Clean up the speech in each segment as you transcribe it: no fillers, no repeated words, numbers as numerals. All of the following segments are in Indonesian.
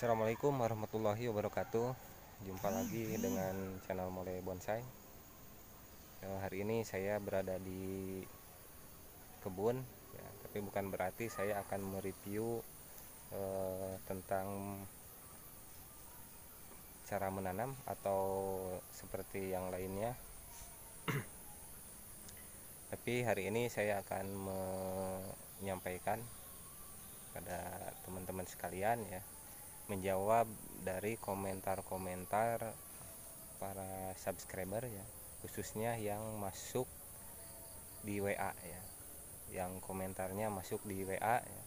Assalamualaikum warahmatullahi wabarakatuh. Jumpa lagi dengan channel Mole Bonsai. Hari ini saya berada di kebun ya, tapi bukan berarti saya akan mereview tentang cara menanam atau seperti yang lainnya. Tapi hari ini saya akan menyampaikan pada teman-teman sekalian ya, menjawab dari komentar-komentar para subscriber ya, khususnya yang masuk di WA ya, yang komentarnya masuk di WA ya.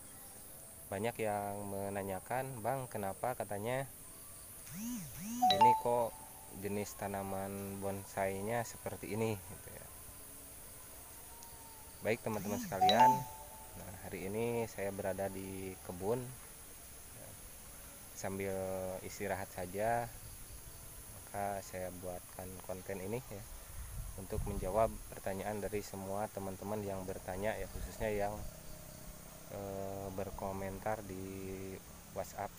Banyak yang menanyakan, "Bang, kenapa katanya ini kok jenis tanaman bonsainya seperti ini?" gitu ya. Baik teman-teman sekalian, nah, hari ini saya berada di kebun sambil istirahat saja, maka saya buatkan konten ini ya, untuk menjawab pertanyaan dari semua teman-teman yang bertanya ya, khususnya yang berkomentar di WhatsApp.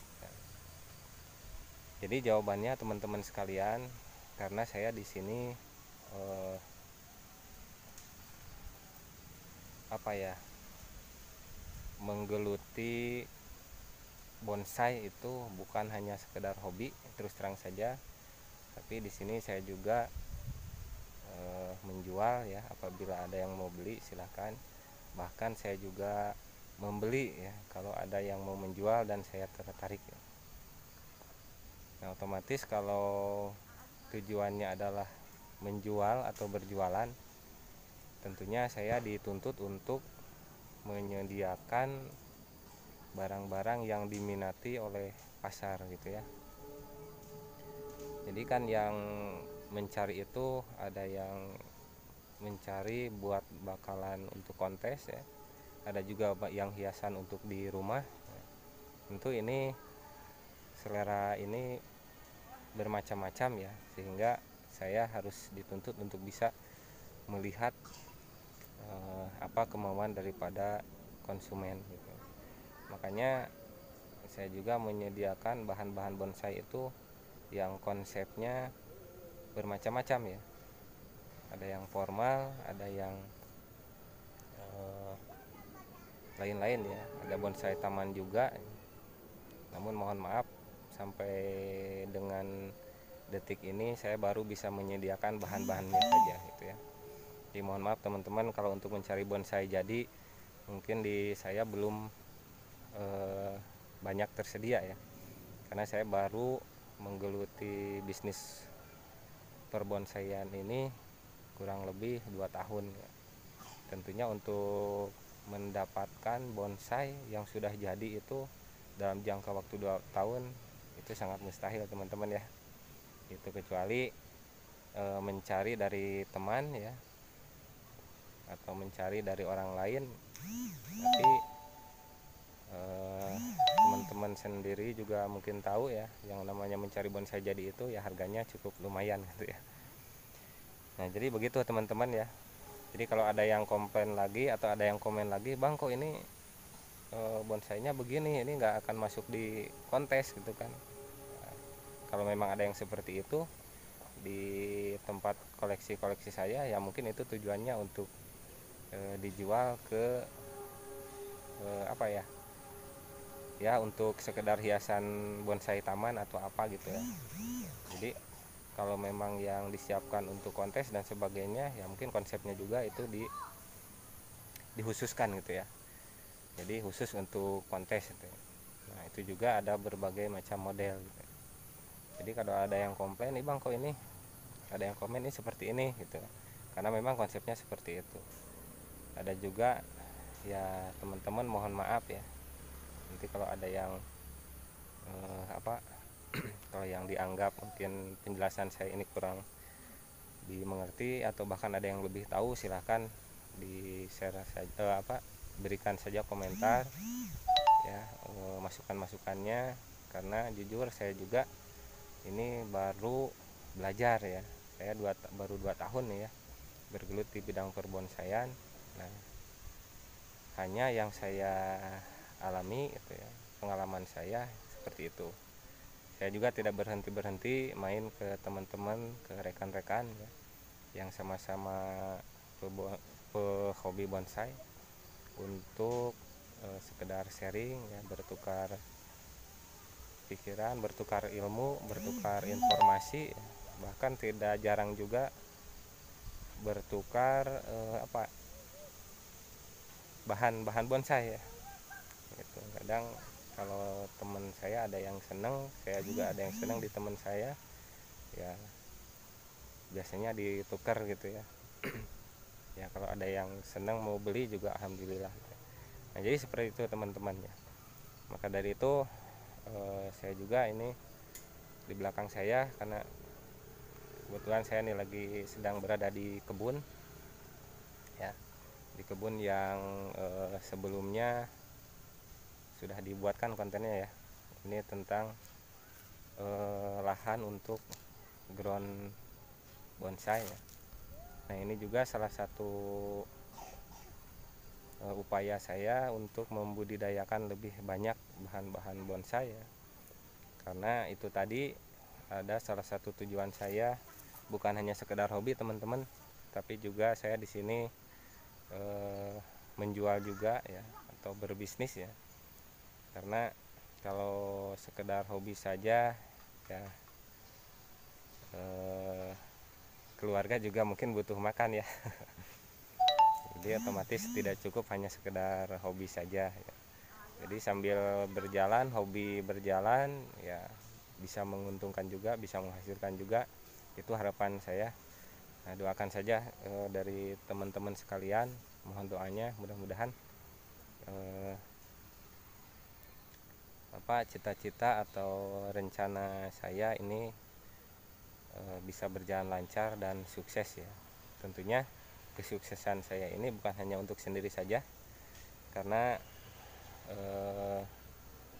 Jadi jawabannya teman-teman sekalian, karena saya di sini menggeluti bonsai itu bukan hanya sekedar hobi, terus terang saja, tapi di sini saya juga menjual ya, apabila ada yang mau beli silahkan. Bahkan saya juga membeli ya, kalau ada yang mau menjual dan saya tertarik ya. Nah, otomatis kalau tujuannya adalah menjual atau berjualan, tentunya saya dituntut untuk menyediakan barang-barang yang diminati oleh pasar gitu ya. Jadi kan yang mencari itu ada yang mencari buat bakalan untuk kontes ya, ada juga yang hiasan untuk di rumah. Tentu ini selera ini bermacam-macam ya, sehingga saya harus dituntut untuk bisa melihat apa kemauan daripada konsumen gitu. Makanya saya juga menyediakan bahan-bahan bonsai itu yang konsepnya bermacam-macam ya. Ada yang formal, ada yang lain-lain ya, ada bonsai taman juga. Namun mohon maaf, sampai dengan detik ini saya baru bisa menyediakan bahan-bahannya saja gitu ya. Jadi mohon maaf teman-teman kalau untuk mencari bonsai jadi mungkin di saya belum banyak tersedia ya, karena saya baru menggeluti bisnis perbonsaian ini kurang lebih 2 tahun ya. Tentunya untuk mendapatkan bonsai yang sudah jadi itu dalam jangka waktu 2 tahun itu sangat mustahil teman-teman ya. Itu kecuali mencari dari teman ya, atau mencari dari orang lain. Tapi teman-teman sendiri juga mungkin tahu ya, yang namanya mencari bonsai jadi itu ya harganya cukup lumayan gitu ya. Nah, jadi begitu teman-teman ya. Jadi kalau ada yang komplain lagi atau ada yang komen lagi, "Bang, kok ini bonsainya begini, ini nggak akan masuk di kontes gitu kan." Nah, kalau memang ada yang seperti itu di tempat koleksi-koleksi saya ya, mungkin itu tujuannya untuk dijual ke untuk sekedar hiasan bonsai taman atau apa gitu ya. Jadi kalau memang yang disiapkan untuk kontes dan sebagainya ya, mungkin konsepnya juga itu dikhususkan gitu ya, jadi khusus untuk kontes gitu. Nah, itu juga ada berbagai macam model gitu. Jadi kalau ada yang komplain, "Nih Bang, kok ini," ada yang komen, "ini seperti ini," gitu, karena memang konsepnya seperti itu. Ada juga ya teman-teman, mohon maaf ya, nanti kalau ada yang kalau yang dianggap mungkin penjelasan saya ini kurang dimengerti atau bahkan ada yang lebih tahu, silahkan di share saja, berikan saja komentar ya, masukan-masukannya. Karena jujur saya juga ini baru belajar ya, saya baru 2 tahun nih ya bergelut di bidang perbonsaian. Nah, hanya yang saya alami itu ya, pengalaman saya seperti itu. saya juga tidak berhenti main ke teman-teman, ke rekan-rekan ya, yang sama-sama hobi bonsai untuk sekedar sharing ya, bertukar pikiran, bertukar ilmu, bertukar informasi, bahkan tidak jarang juga bertukar bahan-bahan bonsai ya. Gitu. Kadang kalau teman saya ada yang seneng, saya juga ada yang seneng di teman saya ya, biasanya ditukar gitu ya. Ya kalau ada yang seneng mau beli juga alhamdulillah. Nah jadi seperti itu teman-teman ya. Maka dari itu saya juga ini di belakang saya, karena kebetulan saya nih lagi sedang berada di kebun ya, di kebun yang sebelumnya sudah dibuatkan kontennya ya. Ini tentang lahan untuk ground bonsai ya. Nah ini juga salah satu upaya saya untuk membudidayakan lebih banyak bahan-bahan bonsai ya. Karena itu tadi ada salah satu tujuan saya, bukan hanya sekedar hobi teman-teman, tapi juga saya di sini menjual juga ya, atau berbisnis ya. Karena kalau sekedar hobi saja ya, keluarga juga mungkin butuh makan ya. Jadi otomatis tidak cukup hanya sekedar hobi saja ya. Jadi sambil berjalan, hobi berjalan ya, bisa menguntungkan juga, bisa menghasilkan juga. Itu harapan saya. Nah, doakan saja dari teman-teman sekalian, mohon doanya, mudah-mudahan cita-cita atau rencana saya ini bisa berjalan lancar dan sukses ya. Tentunya kesuksesan saya ini bukan hanya untuk sendiri saja, karena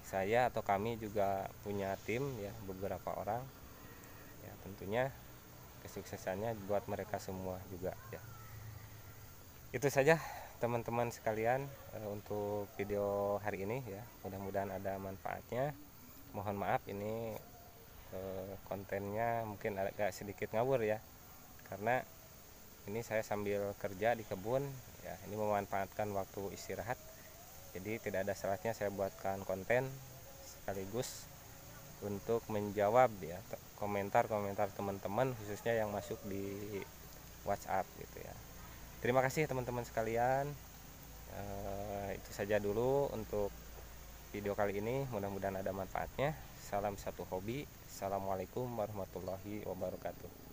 saya atau kami juga punya tim ya, beberapa orang ya. Tentunya kesuksesannya buat mereka semua juga ya. Itu saja teman-teman sekalian untuk video hari ini ya, mudah-mudahan ada manfaatnya. Mohon maaf ini kontennya mungkin agak sedikit ngawur ya, karena ini saya sambil kerja di kebun ya, ini memanfaatkan waktu istirahat, jadi tidak ada salahnya saya buatkan konten sekaligus untuk menjawab ya komentar-komentar teman-teman, khususnya yang masuk di WhatsApp gitu ya. Terima kasih teman-teman sekalian. Itu saja dulu untuk video kali ini, mudah-mudahan ada manfaatnya. Salam satu hobi. Assalamualaikum warahmatullahi wabarakatuh.